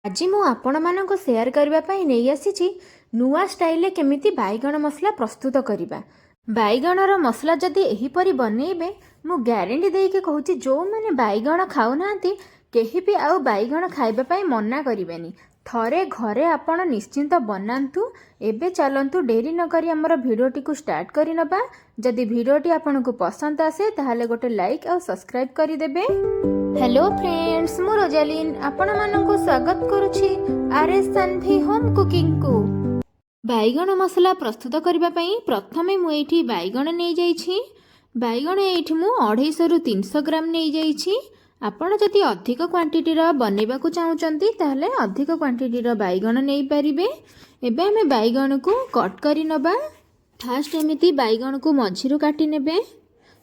आज मु आपण मानक शेयर करने नहीं आसी नुआ स्टाइल केमिति बैगण मसला प्रस्तुत करवा। बैगणर मसला जदि एहीपरि बनइबे मु ग्यारंटी देके कहूची जो माने बैगण खाऊना केही भी आउ बैगण खाइबा पई मना करिवेनी। थरे घरे आपण निश्चिंत बनातु। एबे चलंतु डेरी न करी हमर भिडियोटी को स्टार्ट करि नबा। जदि भिडियोटी आपनको पसंद आसे ताहाले गोटे लाइक और सब्सक्राइब करि देबे। हेलो फ्रेंड्स, मु रोजालिन आपण माननको स्वागत करूची आरएस सानवी होम कुकिंग को। बैगण मसला प्रस्तुत करबा पई प्रथमे मु एठी बैगण नै जाईछि। बैगण एठी मु 250 रु 300 ग्राम नै जाईछि। आपण जदि अधिक क्वांटिटी रो बनेबा को चाहुचंती ताहले अधिक क्वांटिटी रो बैगण नै परिबे। एबे हमें बैगण को कट करि नबा। फास्ट एमिति बैगण को मझिरु काटि नेबे,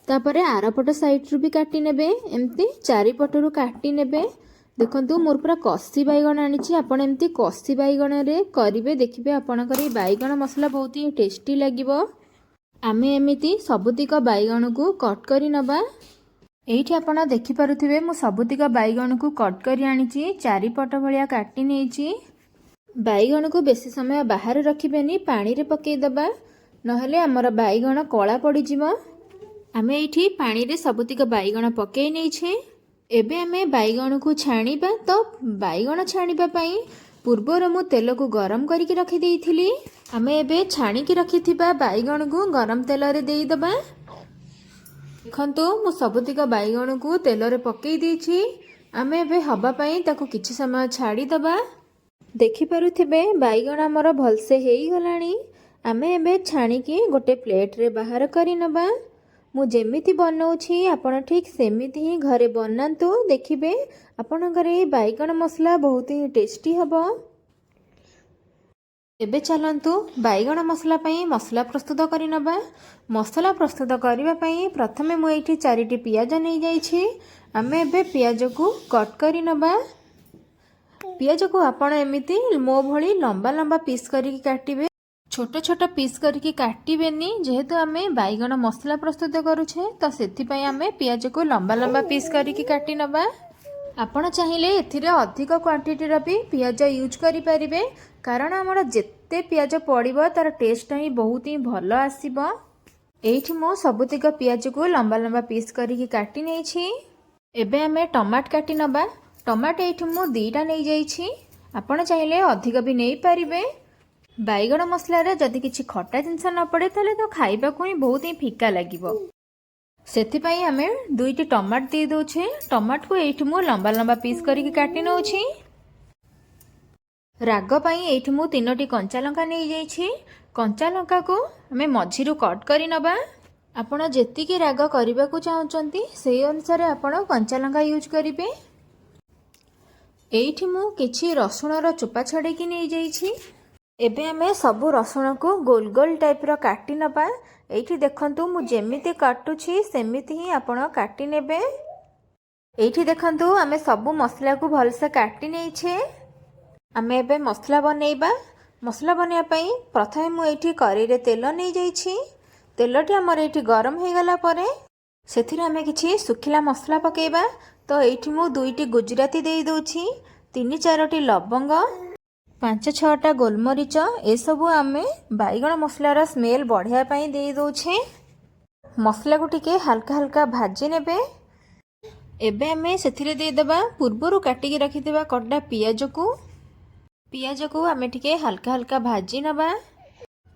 तापरे आरपट साइड रु भी काटि नेबे, एमती चारिपटरु काटि नेबे। देखंतु मोर पूरा कसी बैगण आनिछि। आपण एमती कसी बैगण रे करिवे, देखिबे आपणकर बैगण मसला बहुत ही टेस्टी लागिबो। आमे एमिति सबुतिक बैगण को कट करि नबा। एठी आपण देखि पारुथिबे मु सबुतिक बैगण को कट करि आनिछि, चारिपट भलिया काटि नेछि। बैगण को बेसी समय बाहर रखिबेनी, पानी रे पकेई दबा, नहले हमर बैगण कला पड़ी जिवो। आमे एठी पानी रे सबुतिक बैगण पकेई नेछे। एबे आमे बैगण को छाणीबा। तो बैगण छाणीबा पई पूर्वर मु तेल को गरम करके रखी देइथिली। आमे एबे छाणी की रखिथिबा बैगण को गरम तेल रे देई दबा। देखंतु मु सबुतिक बैगण को तेल रे पकेई देछि। आमे एबे हबा पई ताको किछि समय छाड़ी दबा। देखि पारुथिबे बैगण हमर भलसे हेई गलानी। आमे एबे छाणी की गोटे प्लेट रे बाहर करि नबा। मु जेमिति बनाउछि आपण ठीक सेमिति ही घरे बनांतु। देखिबे आपण घरे बैगण मसला बहुत ही टेस्टी हबो। एबे चलंतु बैगण मसला पई मसला प्रस्तुत करि नबा। मसला प्रस्तुत करिबा पई प्रथमे मु एठी 4टी पियाज नै जाईछि। आमे एबे पियाज को कट करि नबा। पियाज को आपण एमिति मो भली लंबा लंबा पीस करिकि काटिबे। छोट छोट पीस करिकि काटिबेनी, जेहेतु आमे बैगण मसला प्रस्तुत करूछे तो सेथि पई आमे पियाज को लंबा लंबा पीस करिकि काटि नबा। आपण चाहिले एथिरे अधिक क्वांटिटी रो भी पियाज यूज करि परिबे, कारण हमर जेते पियाज पड़िबो तार टेस्ट ही बहुत ही भलो आसीबो। एठी मो सबुतिक पियाज को लंबा लंबा पीस करिकि काटि नेछि। एबे आमे टमाट काटि नबा। टमाट एठी मो 2टा नै जाईछि। आपण चाहिले अधिक भी नै परिबे। बैगण मसला रे जदि किछि खट्टा जिंस न पड़े ताले तो खाइबा को ही बहुत ही फीका लागिबो। सेथि पई आमे 2टी टमाट दे दोछे। टमाट को एठी मो लंबा लंबा पीस करिकि काटि नउछि। राग पई एठी मु 3टी कंचा लंका नै जाईछि। कंचा लंका को हमें मझिरु कट करि नबा। आपण जेतिकी राग करिबा को चाहुचंती सेही अनुसार आपण कंचा लंका यूज करिवे। एठी मु किछि रसुण रो चोपा छडे कि नै जाईछि। एबे हमें सबु रसुण को गोल गोल टाइप रो काटि नबा। एठी देखंतु मु जेमिति काटुछि सेमिति ही आपण काटि नेबे। एठी देखंतु हमें सबु मसला को भलसे काटि नेछे। आमे एबे मसला बनेइबा। मसला बनिया पई प्रथमे मु एठी करी रे तेल नै जाईछि। तेलटी हमर एठी गरम हे गला परे सेथिरे आमे किछि सुखिला मसला पकेइबा। तो एठी मु 2टी गुजराती देई दोछि, 3-4टी लवंग, 5-6टा गोलमरीच। ए सबु आमे बैगण मसला रा स्मेल बढ़िया पई देई दोछे। मसला को टिके हल्का हल्का भाजी नेबे। एबे आमे सेथिरे देई देबा पूर्वरु काटिकी रखिथिबा कड्डा पियाज को। पियाज को आमे टिके हल्का हल्का भाजी नबा।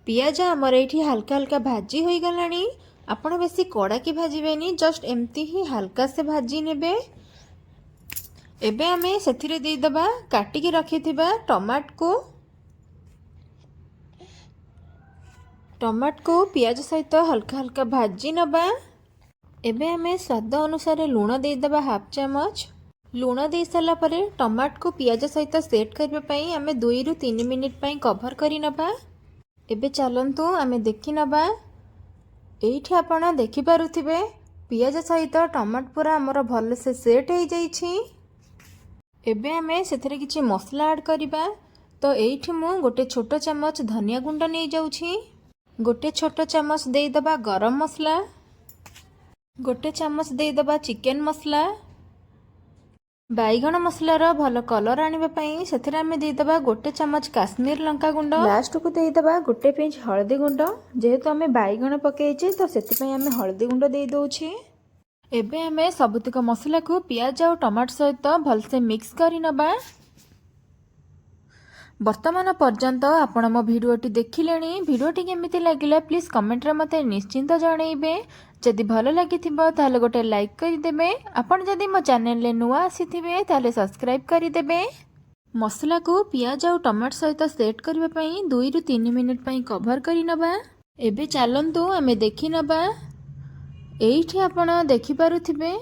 पियाज हमर एठी हल्का हल्का भाजी होई गलानी। आपण बेसी कड़ा की भाजीबेनी, जस्ट एमती ही हल्का से भाजी नेबे। एबे आमे सेथिरे देई दबा काटिकी रखिथिबा टमाट को। टमाट को पियाज सहित हल्का हल्का भाजी नबा। एबे आमे स्वाद अनुसार लूण देई दबा 1/2 चमच। लूण दे सारा परे टमाट को पियाज सहित सेट करबा पई आमे 2 रु 3 मिनिट पई कवर करि नबा। एबे चलंतु आमे देखि नबा। एठी आपण देखि पारुथिबे पियाज सहित टमाट पूरा हमर भल से सेट हो जाईछि। एबे आमे सेथिरे किछि मसला ऐड करिबा। तो एठी मु गोटे छोट चमच धनिया गुंड नै जाउछि, गोटे छोट चमच देई दबा गरम मसला, गोटे चमच देई दबा चिकन मसला, ବାଇଗଣ ମସଲାର ଭଲ କଲର୍ ଆଣିବା ପାଇଁ ସେଥିରେ ଆମେ ଦେଇଦେବା 1 ଚାମଚ କାଶ୍ମୀର ଲଙ୍କା ଗୁଣ୍ଡ, ଲାଷ୍ଟକୁ ଦେଇଦେବା 1 ପିଞ୍ଚ ହଳଦୀ ଗୁଣ୍ଡ। ଯେହେତୁ ଆମେ ବାଇଗଣ ପକେଇଛେ ତ ସେଥିପାଇଁ ଆମେ ହଳଦୀ ଗୁଣ୍ଡ ଦେଇଦେଉଛି। ଏବେ ଆମେ ସବୁତିକ ମସଲାକୁ ପିଆଜ ଆଉ ଟମାଟୋ ସହିତ ଭଲସେ ମିକ୍ସ କରି ନେବା। ବର୍ତ୍ତମାନ ପର୍ଯ୍ୟନ୍ତ ଆପଣ ମୋ ଭିଡ଼ିଓଟି ଦେଖିଲେଣି। ଭିଡ଼ିଓଟି କେମିତି ଲାଗିଲା ପ୍ଲିଜ୍ କମେଣ୍ଟରେ ମୋତେ ନିଶ୍ଚିନ୍ତ ଜଣାଇବେ। ଯଦି ଭଲ ଲାଗିଥିବ ତାହେଲେ ଗୋଟେ ଲାଇକ୍ କରିଦେବେ। ଆପଣ ଯଦି ମୋ ଚ୍ୟାନେଲରେ ନୂଆ ଆସିଥିବେ ତାହେଲେ ସବସ୍କ୍ରାଇବ୍ କରିଦେବେ। ମସଲାକୁ ପିଆଜ ଆଉ ଟମାଟୋ ସହିତ ସେଟ୍ କରିବା ପାଇଁ 2ରୁ 3 ମିନିଟ୍ ପାଇଁ କଭର୍ କରି ନେବା। ଏବେ ଚାଲନ୍ତୁ ଆମେ ଦେଖି ନେବା। ଏଇଠି ଆପଣ ଦେଖିପାରୁଥିବେ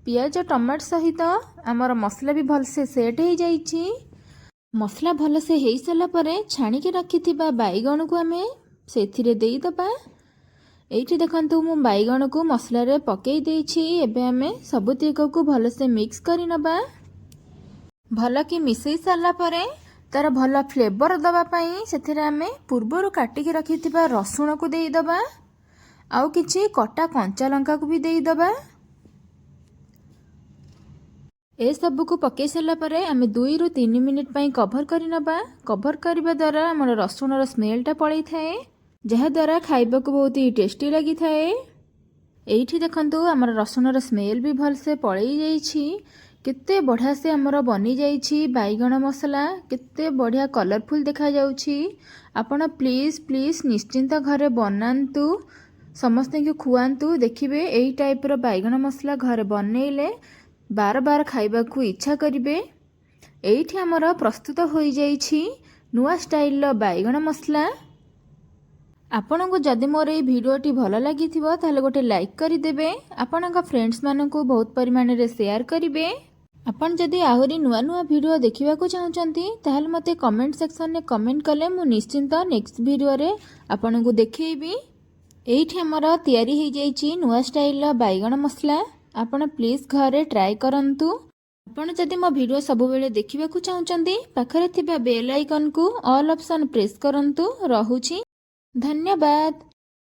ପିଆଜ ଟମାଟୋ ସହିତ ଆମର ମସଲା ବି ଭଲସେ ସେଟ୍ ହେଇଯାଇଛି। ମସଲା ଭଲସେ ହେଇସାରିଲା ପରେ ଛାଣିକି ରଖିଥିବା ବାଇଗଣକୁ ଆମେ ସେଥିରେ ଦେଇଦେବା। ଏଇଠି ଦେଖନ୍ତୁ ମୁଁ ବାଇଗଣକୁ ମସଲାରେ ପକେଇ ଦେଇଛି। ଏବେ ଆମେ ସବୁତିକକୁ ଭଲସେ ମିକ୍ସ କରି ନେବା। ଭଲକି ମିଶାଇ ସାରିଲା ପରେ ତାର ଭଲ ଫ୍ଲେଭର ଦେବା ପାଇଁ ସେଥିରେ ଆମେ ପୂର୍ବରୁ କାଟିକି ରଖିଥିବା ରସୁଣକୁ ଦେଇଦେବା। ଆଉ କିଛି କଟା କଞ୍ଚା ଲଙ୍କାକୁ ବି ଦେଇଦେବା। ଏସବୁକୁ ପକାଇ ସାରିଲା ପରେ ଆମେ 2ରୁ 3 ମିନିଟ୍ ପାଇଁ କଭର୍ କରି ନେବା। କଭର୍ କରିବା ଦ୍ୱାରା ଆମର ରସୁଣର ସ୍ମେଲ୍ଟା ପଳେଇଥାଏ, ଯାହାଦ୍ୱାରା ଖାଇବାକୁ ବହୁତ ହି ଟେଷ୍ଟି ଲାଗିଥାଏ। ଏଇଠି ଦେଖନ୍ତୁ ଆମର ରସୁଣର ସ୍ମେଲ୍ ବି ଭଲସେ ପଳେଇ ଯାଇଛି। କେତେ ବଢ଼ିଆ ସେ ଆମର ବନିଯାଇଛି ବାଇଗଣ ମସଲା, କେତେ ବଢ଼ିଆ କଲର୍ଫୁଲ୍ ଦେଖାଯାଉଛି। ଆପଣ ପ୍ଲିଜ୍ ନିଶ୍ଚିନ୍ତ ଘରେ ବନାନ୍ତୁ, ସମସ୍ତଙ୍କୁ ଖୁଆନ୍ତୁ। ଦେଖିବେ ଏଇ ଟାଇପ୍ର ବାଇଗଣ ମସଲା ଘରେ ବନେଇଲେ ବାର ବାର ଖାଇବାକୁ ଇଚ୍ଛା କରିବେ। ଏଇଠି ଆମର ପ୍ରସ୍ତୁତ ହୋଇଯାଇଛି ନୂଆ ଷ୍ଟାଇଲର ବାଇଗଣ ମସଲା। ଆପଣଙ୍କୁ ଯଦି ମୋର ଏଇ ଭିଡ଼ିଓଟି ଭଲ ଲାଗିଥିବ ତାହେଲେ ଗୋଟେ ଲାଇକ୍ କରିଦେବେ। ଆପଣଙ୍କ ଫ୍ରେଣ୍ଡସ୍ମାନଙ୍କୁ ବହୁତ ପରିମାଣରେ ସେୟାର କରିବେ। ଆପଣ ଯଦି ଆହୁରି ନୂଆ ନୂଆ ଭିଡ଼ିଓ ଦେଖିବାକୁ ଚାହୁଁଛନ୍ତି ତାହେଲେ ମୋତେ କମେଣ୍ଟ ସେକ୍ସନରେ କମେଣ୍ଟ କଲେ ମୁଁ ନିଶ୍ଚିନ୍ତ ନେକ୍ସଟ ଭିଡ଼ିଓରେ ଆପଣଙ୍କୁ ଦେଖେଇବି। ଏଇଠି ଆମର ତିଆରି ହେଇଯାଇଛି ନୂଆ ଷ୍ଟାଇଲର ବାଇଗଣ ମସଲା। ଆପଣ ପ୍ଲିଜ୍ ଘରେ ଟ୍ରାଏ କରନ୍ତୁ। ଆପଣ ଯଦି ମୋ ଭିଡ଼ିଓ ସବୁବେଳେ ଦେଖିବାକୁ ଚାହୁଁଛନ୍ତି ପାଖରେ ଥିବା ବେଲ୍ ଆଇକନ୍କୁ ଅଲ୍ ଅପସନ୍ ପ୍ରେସ୍ କରନ୍ତୁ। ରହୁଛି, ଧନ୍ୟବାଦ।